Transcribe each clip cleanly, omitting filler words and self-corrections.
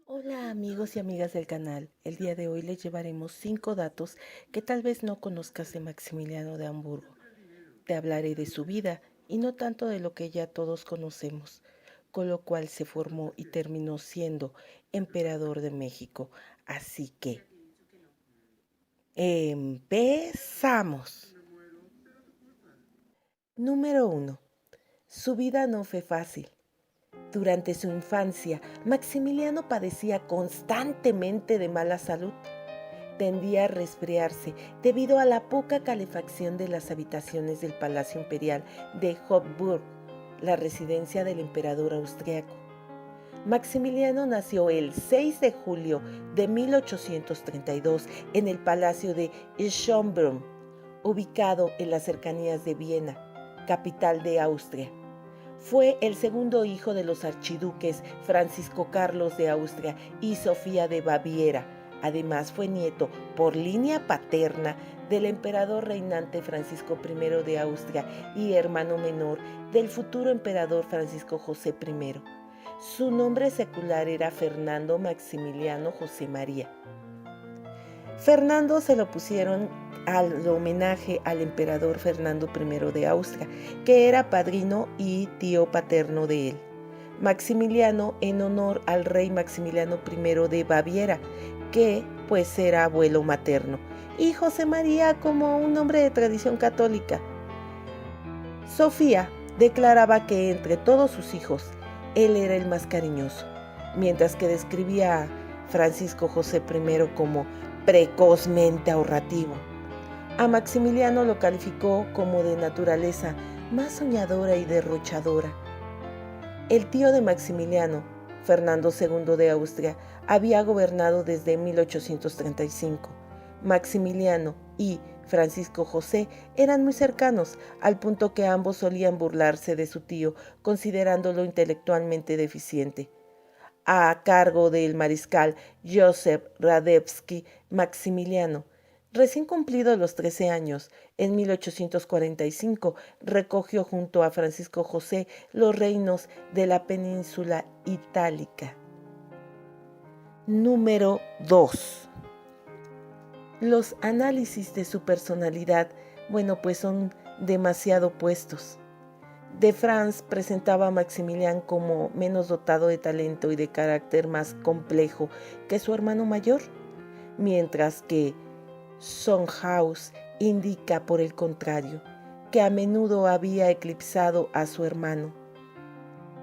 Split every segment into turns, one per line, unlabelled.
Hola amigos y amigas del canal, el día de hoy les llevaremos 5 datos que tal vez no conozcas de Maximiliano de Hamburgo. Te hablaré de su vida y no tanto de lo que ya todos conocemos, con lo cual se formó y terminó siendo emperador de México. Así que, empezamos. Número 1. Su vida no fue fácil. Durante su infancia, Maximiliano padecía constantemente de mala salud. Tendía a resfriarse debido a la poca calefacción de las habitaciones del Palacio Imperial de Hofburg, la residencia del emperador austriaco. Maximiliano nació el 6 de julio de 1832 en el Palacio de Schönbrunn, ubicado en las cercanías de Viena, capital de Austria. Fue el segundo hijo de los archiduques Francisco Carlos de Austria y Sofía de Baviera. Además fue nieto por línea paterna del emperador reinante Francisco I de Austria y hermano menor del futuro emperador Francisco José I. Su nombre secular era Fernando Maximiliano José María. Fernando se lo pusieron al homenaje al emperador Fernando I de Austria, que era padrino y tío paterno de él. Maximiliano en honor al rey Maximiliano I de Baviera, que pues era abuelo materno, y José María como un nombre de tradición católica. Sofía declaraba que entre todos sus hijos, él era el más cariñoso, mientras que describía a Francisco José I como precozmente ahorrativo. A Maximiliano lo calificó como de naturaleza más soñadora y derrochadora. El tío de Maximiliano, Fernando II de Austria, había gobernado desde 1835. Maximiliano y Francisco José eran muy cercanos, al punto que ambos solían burlarse de su tío, considerándolo intelectualmente deficiente. A cargo del mariscal Józef Radewski, Maximiliano, recién cumplidos los 13 años, en 1845, recogió junto a Francisco José los reinos de la península itálica. Número 2. Los análisis de su personalidad, pues son demasiado opuestos. De France presentaba a Maximilian como menos dotado de talento y de carácter más complejo que su hermano mayor, mientras que Sondhaus indica, por el contrario, que a menudo había eclipsado a su hermano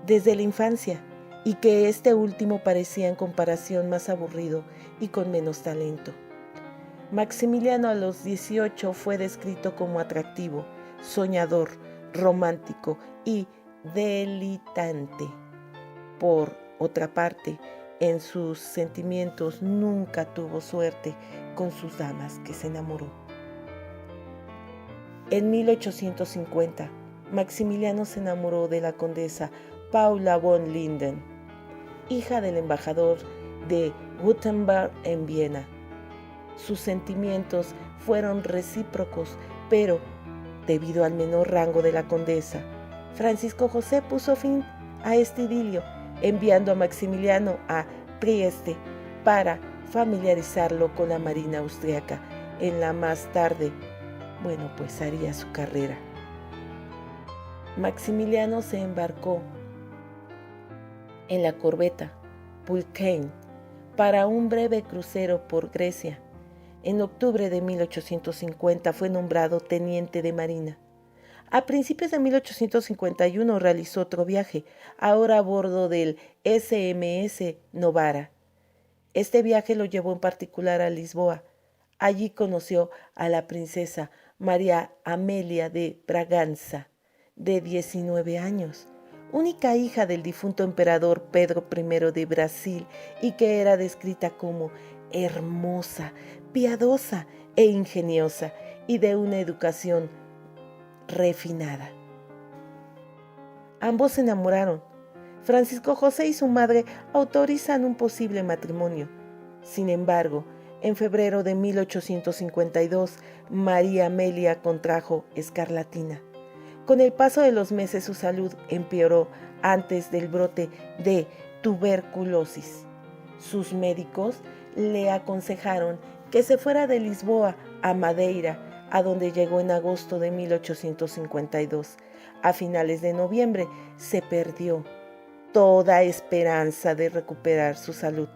desde la infancia y que este último parecía en comparación más aburrido y con menos talento. Maximiliano a los 18 fue descrito como atractivo, soñador, romántico y delitante. Por otra parte, en sus sentimientos nunca tuvo suerte con sus damas que se enamoró. En 1850, Maximiliano se enamoró de la condesa Paula von Linden, hija del embajador de Württemberg en Viena. Sus sentimientos fueron recíprocos, pero debido al menor rango de la condesa, Francisco José puso fin a este idilio, enviando a Maximiliano a Trieste para familiarizarlo con la marina austriaca. En la más tarde, haría su carrera. Maximiliano se embarcó en la corbeta Pulcain para un breve crucero por Grecia. En octubre de 1850 fue nombrado teniente de marina. A principios de 1851 realizó otro viaje, ahora a bordo del SMS Novara. Este viaje lo llevó en particular a Lisboa. Allí conoció a la princesa María Amelia de Braganza, de 19 años, única hija del difunto emperador Pedro I de Brasil, y que era descrita como hermosa, piadosa e ingeniosa, y de una educación refinada. Ambos se enamoraron. Francisco José y su madre autorizan un posible matrimonio. Sin embargo, en febrero de 1852, María Amelia contrajo escarlatina. Con el paso de los meses su salud empeoró antes del brote de tuberculosis. Sus médicos le aconsejaron que se fuera de Lisboa a Madeira, a donde llegó en agosto de 1852. A finales de noviembre se perdió toda esperanza de recuperar su salud.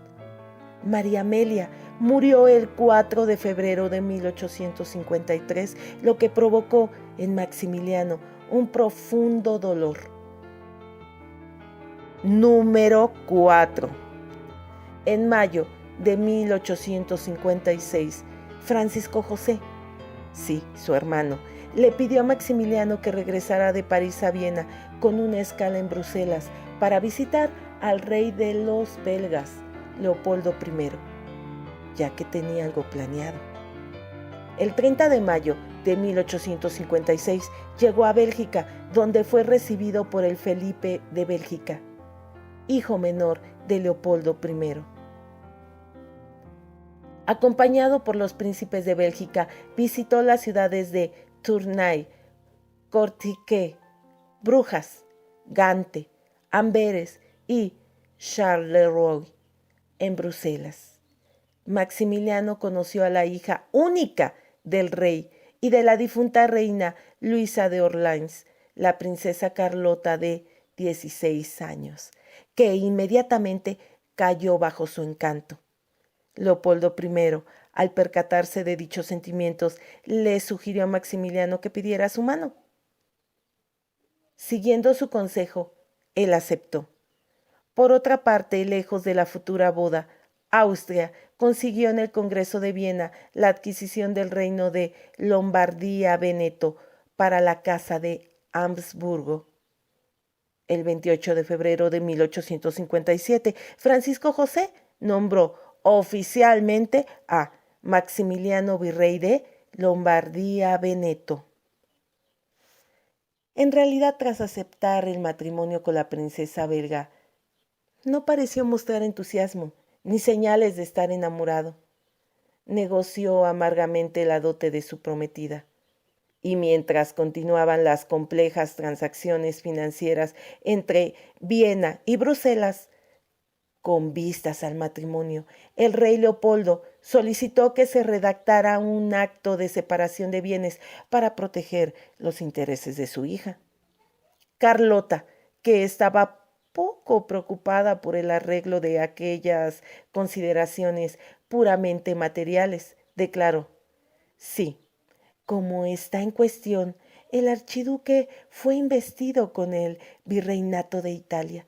María Amelia murió el 4 de febrero de 1853, lo que provocó en Maximiliano un profundo dolor. Número 4. En mayo de 1856, Francisco José, sí, su hermano, le pidió a Maximiliano que regresara de París a Viena con una escala en Bruselas para visitar al rey de los belgas, Leopoldo I, ya que tenía algo planeado. El 30 de mayo de 1856 llegó a Bélgica, donde fue recibido por el Felipe de Bélgica, hijo menor de Leopoldo I. Acompañado por los príncipes de Bélgica, visitó las ciudades de Tournai, Cortiquet, Brujas, Gante, Amberes y Charleroi en Bruselas. Maximiliano conoció a la hija única del rey y de la difunta reina Luisa de Orleans, la princesa Carlota de 16 años, que inmediatamente cayó bajo su encanto. Leopoldo I, al percatarse de dichos sentimientos, le sugirió a Maximiliano que pidiera su mano. Siguiendo su consejo, él aceptó. Por otra parte, lejos de la futura boda, Austria consiguió en el Congreso de Viena la adquisición del reino de Lombardía-Veneto para la Casa de Habsburgo. El 28 de febrero de 1857, Francisco José nombró oficialmente a Maximiliano virrey de Lombardía-Veneto. En realidad, tras aceptar el matrimonio con la princesa belga, no pareció mostrar entusiasmo ni señales de estar enamorado. Negoció amargamente la dote de su prometida. Y mientras continuaban las complejas transacciones financieras entre Viena y Bruselas, con vistas al matrimonio, el rey Leopoldo solicitó que se redactara un acto de separación de bienes para proteger los intereses de su hija. Carlota, que estaba poco preocupada por el arreglo de aquellas consideraciones puramente materiales, declaró: sí, como está en cuestión, el archiduque fue investido con el virreinato de Italia.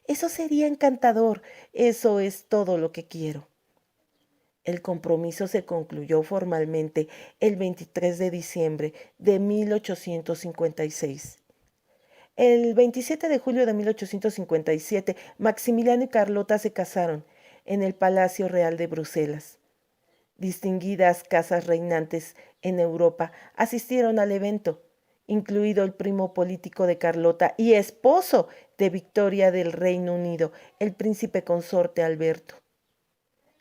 Eso sería encantador, eso es todo lo que quiero. El compromiso se concluyó formalmente el 23 de diciembre de 1856. El 27 de julio de 1857, Maximiliano y Carlota se casaron en el Palacio Real de Bruselas. Distinguidas casas reinantes en Europa asistieron al evento, incluido el primo político de Carlota y esposo de Victoria del Reino Unido, el príncipe consorte Alberto.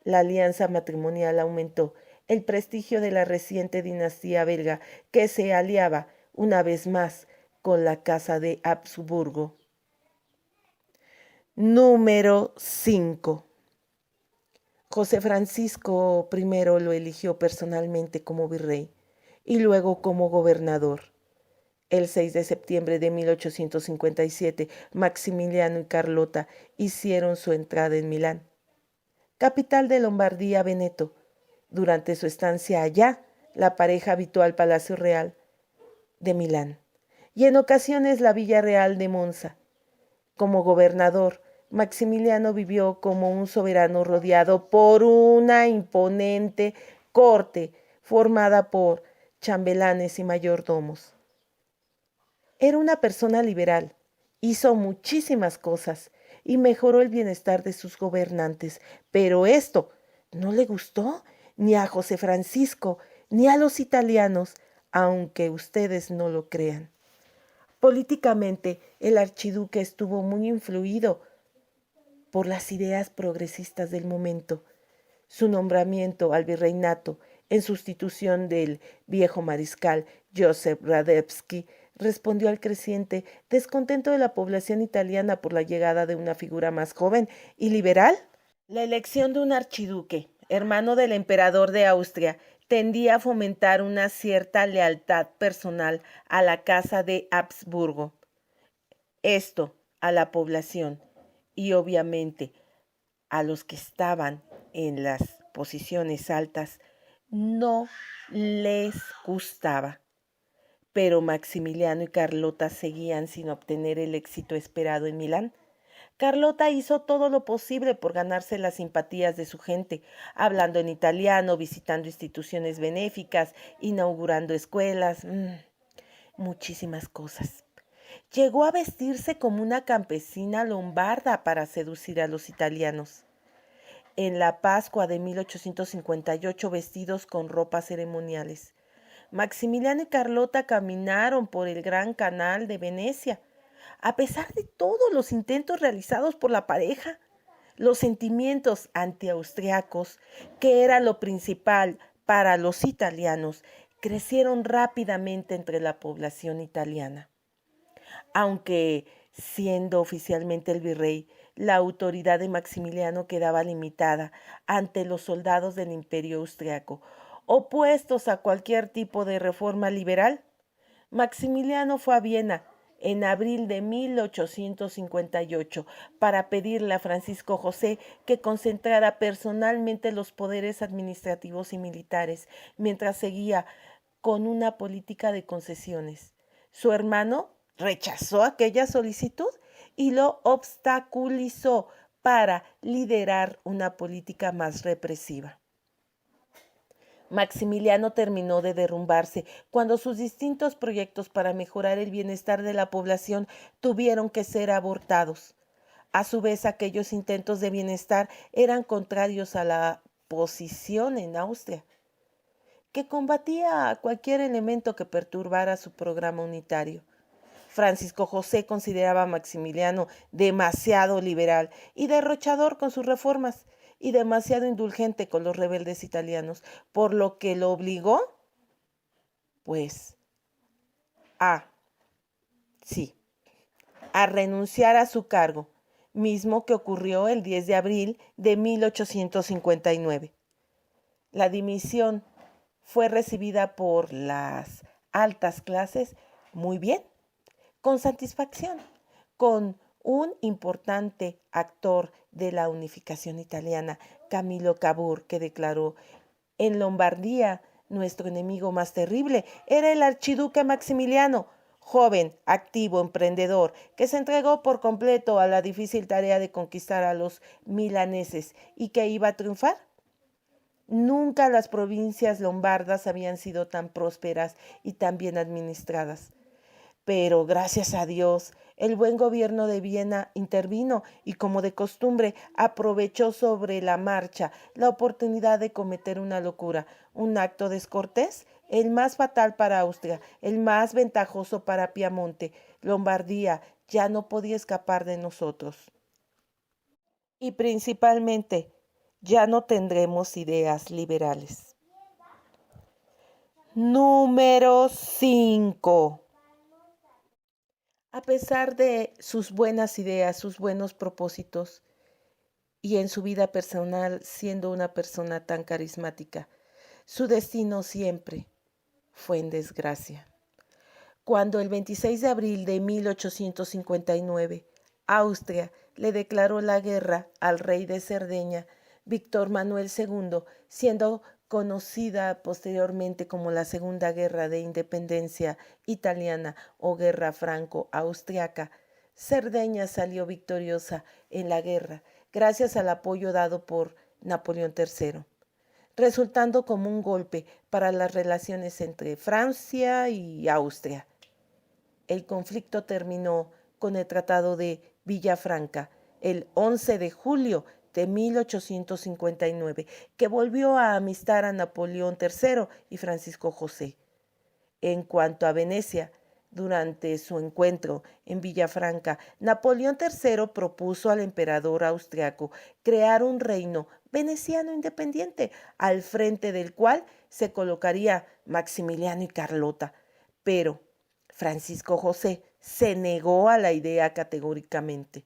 La alianza matrimonial aumentó el prestigio de la reciente dinastía belga, que se aliaba una vez más con la Casa de Habsburgo. Número 5. José Francisco I lo eligió personalmente como virrey y luego como gobernador. El 6 de septiembre de 1857, Maximiliano y Carlota hicieron su entrada en Milán, capital de Lombardía-Veneto. Durante su estancia allá, la pareja habitó al Palacio Real de Milán y en ocasiones la Villa Real de Monza. Como gobernador, Maximiliano vivió como un soberano rodeado por una imponente corte formada por chambelanes y mayordomos. Era una persona liberal, hizo muchísimas cosas y mejoró el bienestar de sus gobernantes, pero esto no le gustó ni a José Francisco ni a los italianos, aunque ustedes no lo crean. Políticamente, el archiduque estuvo muy influido por las ideas progresistas del momento. Su nombramiento al virreinato en sustitución del viejo mariscal Joseph Radetsky respondió al creciente descontento de la población italiana por la llegada de una figura más joven y liberal La elección de un archiduque, hermano del emperador de Austria, tendía a fomentar una cierta lealtad personal a la casa de Habsburgo. Esto a la población y obviamente a los que estaban en las posiciones altas no les gustaba. Pero Maximiliano y Carlota seguían sin obtener el éxito esperado en Milán. Carlota hizo todo lo posible por ganarse las simpatías de su gente, hablando en italiano, visitando instituciones benéficas, inaugurando escuelas, muchísimas cosas. Llegó a vestirse como una campesina lombarda para seducir a los italianos. En la Pascua de 1858 vestidos con ropas ceremoniales. Maximiliano y Carlota caminaron por el Gran Canal de Venecia. A pesar de todos los intentos realizados por la pareja, los sentimientos antiaustriacos, que era lo principal para los italianos, crecieron rápidamente entre la población italiana. Aunque, siendo oficialmente el virrey, la autoridad de Maximiliano quedaba limitada ante los soldados del Imperio austriaco, opuestos a cualquier tipo de reforma liberal. Maximiliano fue a Viena en abril de 1858 para pedirle a Francisco José que concentrara personalmente los poderes administrativos y militares, mientras seguía con una política de concesiones. Su hermano rechazó aquella solicitud y lo obstaculizó para liderar una política más represiva. Maximiliano terminó de derrumbarse cuando sus distintos proyectos para mejorar el bienestar de la población tuvieron que ser abortados. A su vez, aquellos intentos de bienestar eran contrarios a la posición en Austria, que combatía a cualquier elemento que perturbara su programa unitario. Francisco José consideraba a Maximiliano demasiado liberal y derrochador con sus reformas y demasiado indulgente con los rebeldes italianos, por lo que lo obligó, pues, a, sí, a renunciar a su cargo, mismo que ocurrió el 10 de abril de 1859. La dimisión fue recibida por las altas clases muy bien, con satisfacción, con un importante actor de la unificación italiana, Camillo Cavour, que declaró: en Lombardía, nuestro enemigo más terrible era el archiduque Maximiliano, joven, activo, emprendedor, que se entregó por completo a la difícil tarea de conquistar a los milaneses y que iba a triunfar. Nunca las provincias lombardas habían sido tan prósperas y tan bien administradas. Pero gracias a Dios, el buen gobierno de Viena intervino y, como de costumbre, aprovechó sobre la marcha la oportunidad de cometer una locura, un acto descortés, el más fatal para Austria, el más ventajoso para Piamonte. Lombardía ya no podía escapar de nosotros. Y principalmente, ya no tendremos ideas liberales. Número 5. A pesar de sus buenas ideas, sus buenos propósitos, y en su vida personal siendo una persona tan carismática, su destino siempre fue en desgracia. Cuando el 26 de abril de 1859 Austria le declaró la guerra al rey de Cerdeña, Víctor Manuel II, siendo conocida posteriormente como la Segunda Guerra de Independencia Italiana o Guerra Franco-Austriaca, Cerdeña salió victoriosa en la guerra gracias al apoyo dado por Napoleón III, resultando como un golpe para las relaciones entre Francia y Austria. El conflicto terminó con el Tratado de Villafranca el 11 de julio de 1859, que volvió a amistar a Napoleón III y Francisco José. En cuanto a Venecia, durante su encuentro en Villafranca, Napoleón III propuso al emperador austriaco crear un reino veneciano independiente, al frente del cual se colocaría Maximiliano y Carlota. Pero Francisco José se negó a la idea categóricamente.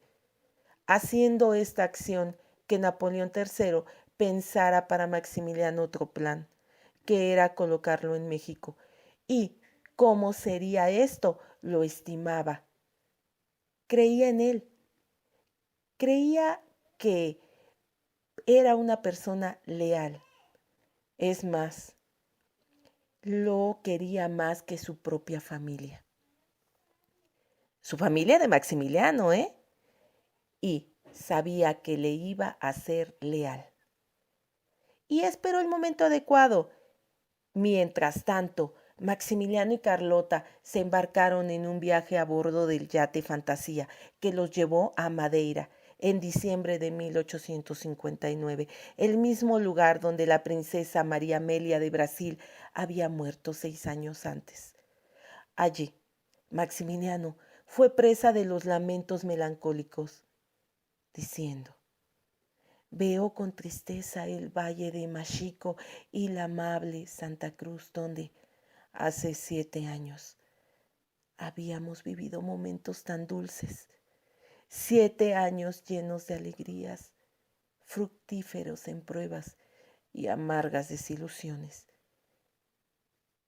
Haciendo esta acción, que Napoleón III pensara para Maximiliano otro plan, que era colocarlo en México. Y cómo sería esto, lo estimaba. Creía en él. Creía que era una persona leal. Es más, lo quería más que su propia familia. Su familia de Maximiliano, ¿eh? Y sabía que le iba a ser leal. Y esperó el momento adecuado. Mientras tanto, Maximiliano y Carlota se embarcaron en un viaje a bordo del yate Fantasía que los llevó a Madeira en diciembre de 1859, el mismo lugar donde la princesa María Amelia de Brasil había muerto 6 años antes. Allí, Maximiliano fue presa de los lamentos melancólicos, diciendo: veo con tristeza el valle de Machico y la amable Santa Cruz, donde hace 7 años habíamos vivido momentos tan dulces, 7 años llenos de alegrías, fructíferos en pruebas y amargas desilusiones.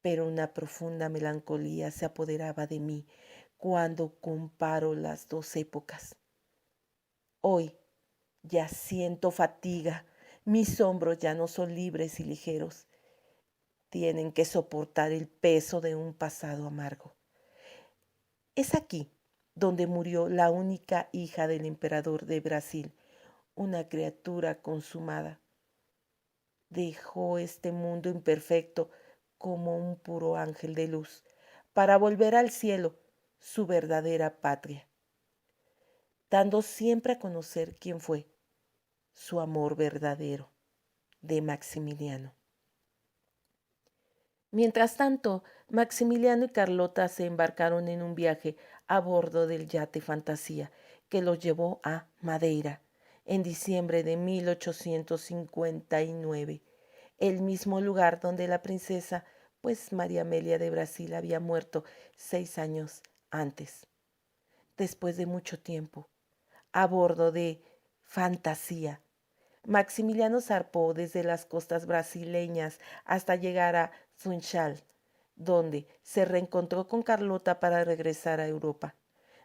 Pero una profunda melancolía se apoderaba de mí cuando comparo las dos épocas. Hoy ya siento fatiga, mis hombros ya no son libres y ligeros. Tienen que soportar el peso de un pasado amargo. Es aquí donde murió la única hija del emperador de Brasil, una criatura consumada. Dejó este mundo imperfecto como un puro ángel de luz para volver al cielo, su verdadera patria, dando siempre a conocer quién fue su amor verdadero, de Maximiliano. Mientras tanto, Maximiliano y Carlota se embarcaron en un viaje a bordo del yate Fantasía que los llevó a Madeira en diciembre de 1859, el mismo lugar donde la princesa, pues María Amelia de Brasil, había muerto 6 años antes. Después de mucho tiempo, a bordo de Fantasía, Maximiliano zarpó desde las costas brasileñas hasta llegar a Funchal, donde se reencontró con Carlota para regresar a Europa.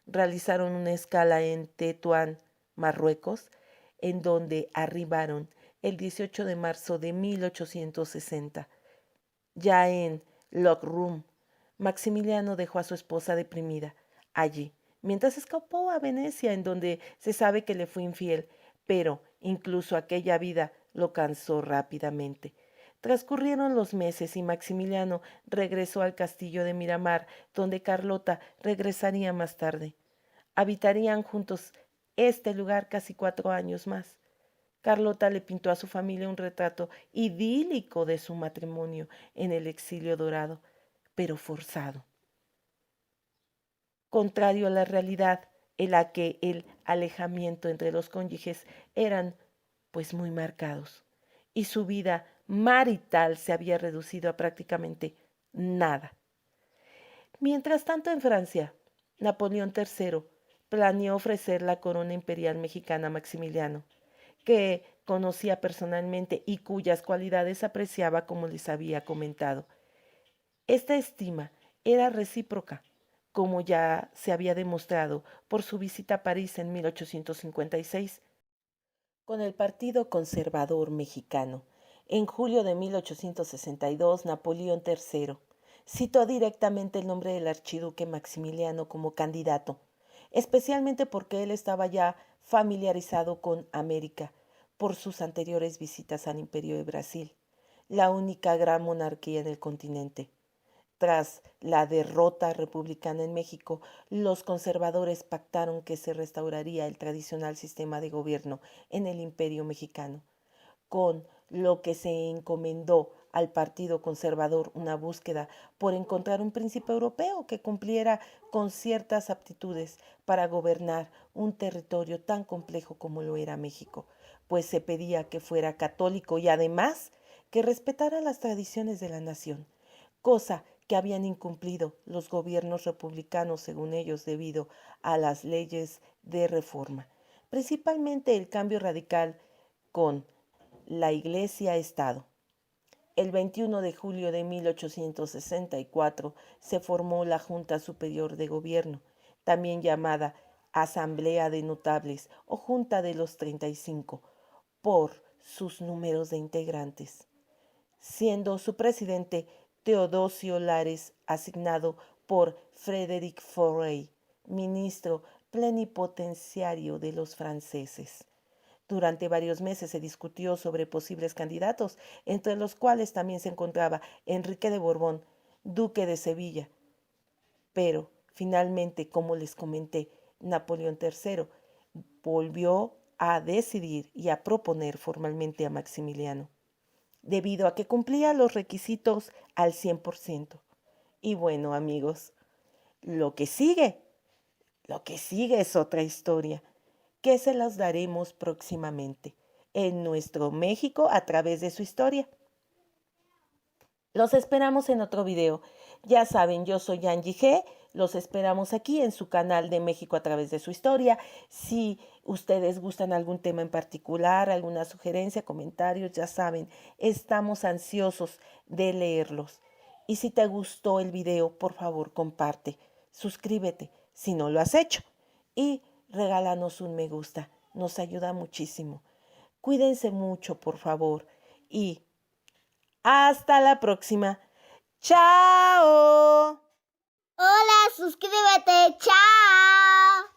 Realizaron una escala en Tetuán, Marruecos, en donde arribaron el 18 de marzo de 1860. Ya en Lockroom, Maximiliano dejó a su esposa deprimida allí, mientras escapó a Venecia, en donde se sabe que le fue infiel, pero incluso aquella vida lo cansó rápidamente. Transcurrieron los meses y Maximiliano regresó al castillo de Miramar, donde Carlota regresaría más tarde. Habitarían juntos este lugar casi 4 años más. Carlota le pintó a su familia un retrato idílico de su matrimonio en el exilio dorado, pero forzado, contrario a la realidad en la que el alejamiento entre los cónyuges eran pues muy marcados y su vida marital se había reducido a prácticamente nada. Mientras tanto, en Francia, Napoleón III planeó ofrecer la corona imperial mexicana a Maximiliano, que conocía personalmente y cuyas cualidades apreciaba, como les había comentado. Esta estima era recíproca, como ya se había demostrado por su visita a París en 1856 con el Partido Conservador Mexicano. En julio de 1862, Napoleón III citó directamente el nombre del archiduque Maximiliano como candidato, especialmente porque él estaba ya familiarizado con América por sus anteriores visitas al Imperio de Brasil, la única gran monarquía en el continente. Tras la derrota republicana en México, los conservadores pactaron que se restauraría el tradicional sistema de gobierno en el Imperio mexicano, con lo que se encomendó al Partido Conservador una búsqueda por encontrar un príncipe europeo que cumpliera con ciertas aptitudes para gobernar un territorio tan complejo como lo era México, pues se pedía que fuera católico y además que respetara las tradiciones de la nación, cosa que habían incumplido los gobiernos republicanos, según ellos, debido a las leyes de reforma. Principalmente el cambio radical con la Iglesia-Estado. El 21 de julio de 1864 se formó la Junta Superior de Gobierno, también llamada Asamblea de Notables o Junta de los 35, por sus números de integrantes, siendo su presidente Teodosio Lares, asignado por Frédéric Fauré, ministro plenipotenciario de los franceses. Durante varios meses se discutió sobre posibles candidatos, entre los cuales también se encontraba Enrique de Borbón, duque de Sevilla. Pero, finalmente, como les comenté, Napoleón III volvió a decidir y a proponer formalmente a Maximiliano, debido a que cumplía los requisitos al 100%. Y bueno, amigos, lo que sigue es otra historia, que se las daremos próximamente en nuestro México a través de su historia. Los esperamos en otro video. Ya saben, yo soy Angie G. Los esperamos aquí en su canal de México a través de su historia. Si ustedes gustan algún tema en particular, alguna sugerencia, comentarios, ya saben, estamos ansiosos de leerlos. Y si te gustó el video, por favor, comparte, suscríbete si no lo has hecho y regálanos un me gusta. Nos ayuda muchísimo. Cuídense mucho, por favor, y hasta la próxima. ¡Chao!
Hola, suscríbete, chao.